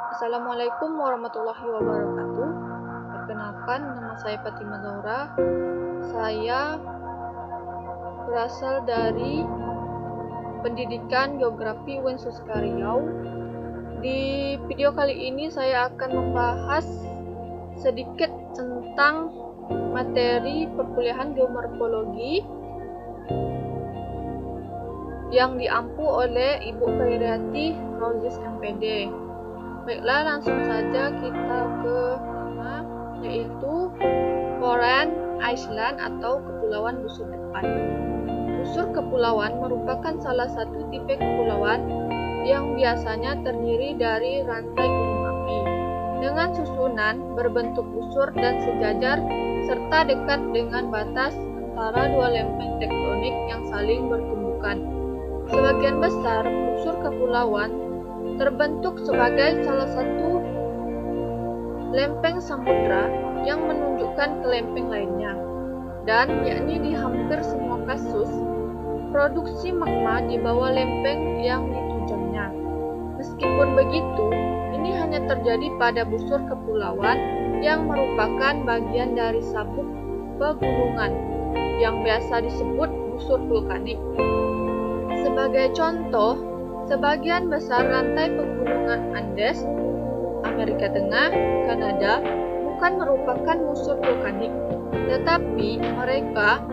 Assalamualaikum warahmatullahi wabarakatuh. Perkenalkan, nama saya Fatimah Zaura. Saya berasal dari Pendidikan Geografi UIN Suska Riau. Di video kali ini saya akan membahas sedikit tentang materi perkuliahan geomorfologi yang diampu oleh Ibu Khairiati Rozis MPD. Baiklah, langsung saja kita ke tema, yaitu Foreign Island atau Kepulauan Busur Depan. Busur kepulauan merupakan salah satu tipe kepulauan yang biasanya terdiri dari rantai gunung api dengan susunan berbentuk busur dan sejajar serta dekat dengan batas antara dua lempeng tektonik yang saling bertumbukan. Sebagian besar busur kepulauan terbentuk sebagai salah satu lempeng samudra yang menunjukkan ke lempeng lainnya, dan yakni di hampir semua kasus produksi magma di bawah lempeng yang ditujangnya. Meskipun begitu, ini hanya terjadi pada busur kepulauan yang merupakan bagian dari sabuk pegunungan yang biasa disebut busur vulkanik. Sebagai contoh, sebagian besar rantai pegunungan Andes, Amerika Tengah, Kanada, bukan merupakan busur vulkanik, tetapi mereka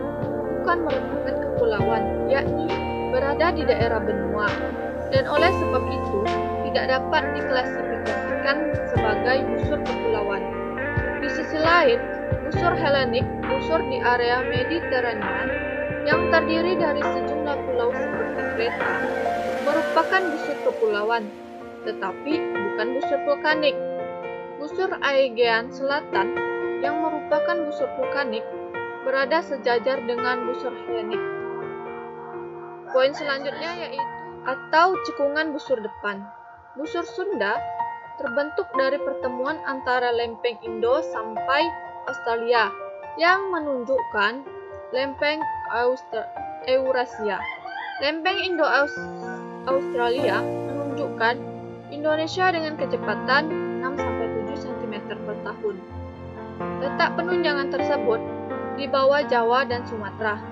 bukan merupakan kepulauan, yakni berada di daerah benua, dan oleh sebab itu tidak dapat diklasifikasikan sebagai busur kepulauan. Di sisi lain, busur Helenik, busur di area Mediterania yang terdiri dari sejumlah pulau seperti Kreta, merupakan busur kepulauan, tetapi bukan busur vulkanik. Busur Aegean Selatan yang merupakan busur vulkanik berada sejajar dengan busur Helenik. Poin selanjutnya yaitu atau cekungan busur depan. Busur Sunda terbentuk dari pertemuan antara lempeng Indo sampai Australia yang menunjukkan lempeng Eurasia. Lempeng Indo-Australia menunjukkan Indonesia dengan kecepatan 6-7 cm per tahun. Letak penunjangan tersebut di bawah Jawa dan Sumatera.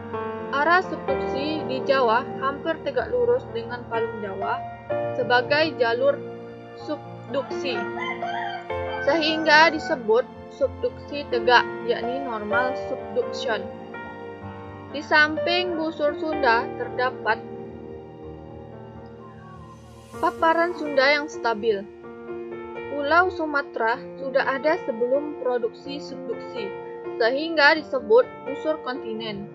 Arah subduksi di Jawa hampir tegak lurus dengan palung Jawa sebagai jalur subduksi, sehingga disebut subduksi tegak, yakni normal subduction. Di samping busur Sunda terdapat paparan Sunda yang stabil. Pulau Sumatera sudah ada sebelum produksi subduksi, sehingga disebut busur kontinen,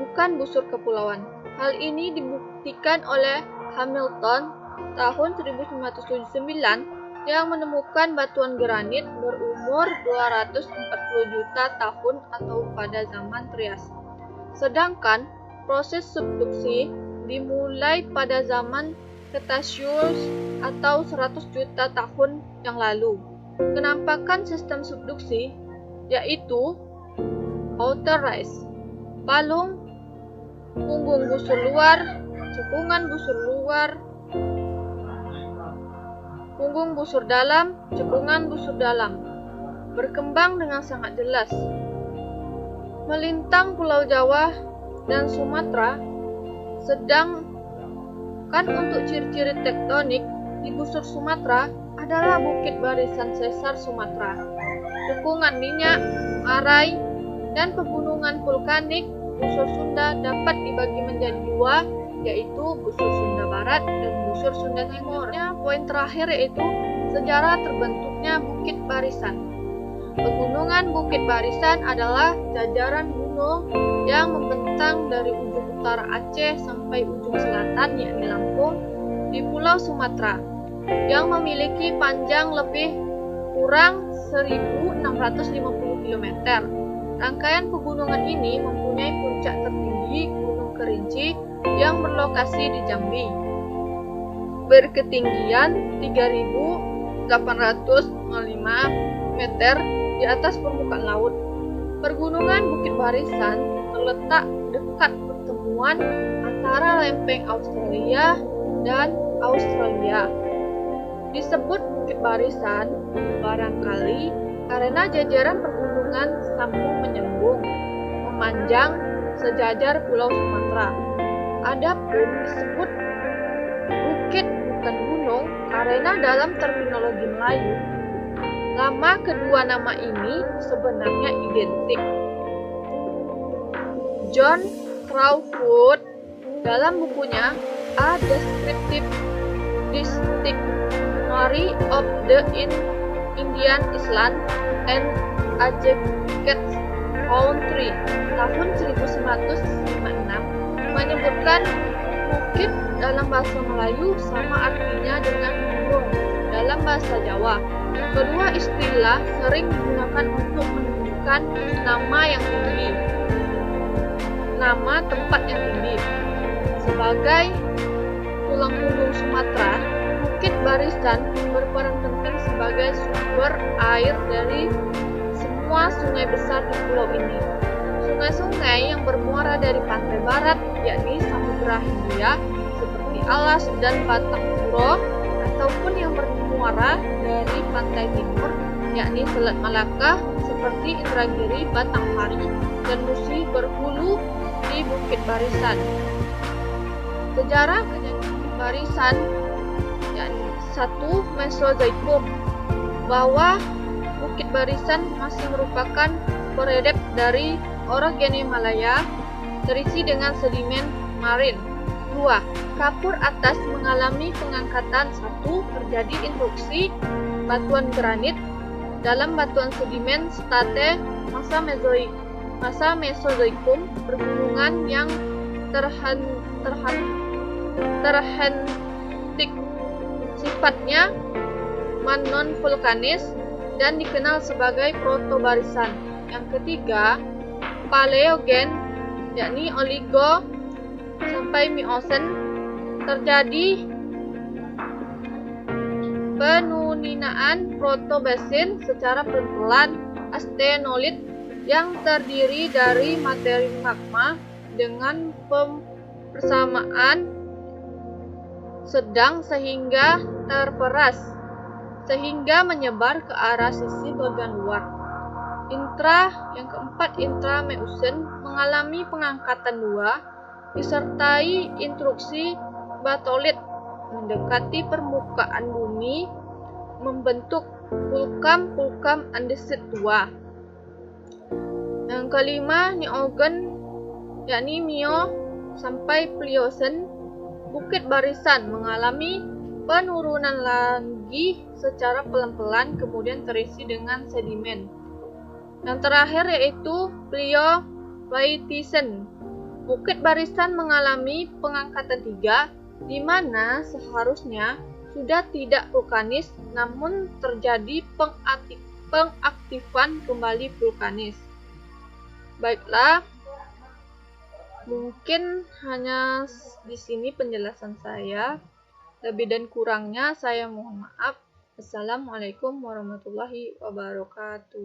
bukan busur kepulauan. Hal ini dibuktikan oleh Hamilton tahun 1579 yang menemukan batuan granit berumur 240 juta tahun atau pada zaman Trias. Sedangkan proses subduksi dimulai pada zaman Cretaceous atau 100 juta tahun yang lalu. Penampakan sistem subduksi yaitu outer rise, palung, punggung busur luar, cekungan busur luar, punggung busur dalam, cekungan busur dalam, berkembang dengan sangat jelas. Melintang Pulau Jawa dan Sumatera, sedangkan untuk ciri-ciri tektonik di busur Sumatera adalah bukit barisan sesar Sumatera, cekungan minyak, arai, dan pegunungan vulkanik. Busur Sunda dapat dibagi menjadi dua, yaitu busur Sunda Barat dan busur Sunda Timur. Poin terakhir yaitu sejarah terbentuknya bukit barisan. Pegunungan Bukit Barisan adalah jajaran gunung yang membentang dari ujung utara Aceh sampai ujung selatan, yakni Lampung, di Pulau Sumatera, yang memiliki panjang lebih kurang 1.650 km. Rangkaian pegunungan ini mempunyai puncak tertinggi Gunung Kerinci yang berlokasi di Jambi, berketinggian 3.805 meter di atas permukaan laut. Pergunungan Bukit Barisan terletak dekat pertemuan antara lempeng Australia dan Australia. Disebut Bukit Barisan barangkali karena jajaran pergunungan sambung menyambung, memanjang sejajar Pulau Sumatera. Adapun disebut bukit bukan gunung karena dalam terminologi Melayu, nama kedua nama ini sebenarnya identik. John Crawford dalam bukunya A Descriptive Dictionary of the Indian Island and Adjacent Country tahun 1956 menyebutkan bukit dalam bahasa Melayu sama artinya dengan gunung dalam bahasa Jawa. Kedua istilah sering digunakan untuk menunjukkan nama yang tinggi, nama tempat yang tinggi. Sebagai tulang punggung Sumatera, Bukit Barisan berperan penting sebagai sumber air dari semua sungai besar di pulau ini. Sungai-sungai yang bermuara dari pantai barat, yakni Samudra Hindia, seperti Alas dan Batang Puro, ataupun yang bermuara dari pantai timur, yakni Selat Malaka, seperti Indragiri, Batanghari, dan Musi berhulu di Bukit Barisan. Sejarah Bukit Barisan, yakni 1. Mesozoikum, bahwa Bukit Barisan masih merupakan peredep dari orogene Malaya terisi dengan sedimen marin. 2. Kapur atas mengalami pengangkatan. 1. Terjadi intruksi batuan granit dalam batuan sedimen state masa Mesozoikum, pergunungan yang terhentik sifatnya non-vulkanis dan dikenal sebagai protobarisan. Yang ketiga, Paleogen, yakni Oligo sampai Miocen, terjadi penuninaan protobasin secara pelan-pelan astenolit yang terdiri dari materi magma dengan persamaan sedang sehingga terperas, sehingga menyebar ke arah sisi bagian luar. Yang keempat, Intra-Miocen mengalami pengangkatan 2 disertai intruksi batolit mendekati permukaan bumi membentuk vulkan andesit 2. Yang kelima, Neogen, yakni Mio sampai Pliocen. Bukit Barisan mengalami penurunan lagi secara pelan-pelan kemudian terisi dengan sedimen. Yang terakhir yaitu Pliocene. Bukit Barisan mengalami pengangkatan 3, di mana seharusnya sudah tidak vulkanis, namun terjadi pengaktifan kembali vulkanis. Baiklah, mungkin hanya di sini penjelasan saya. Lebih dan kurangnya saya mohon maaf. Assalamualaikum warahmatullahi wabarakatuh.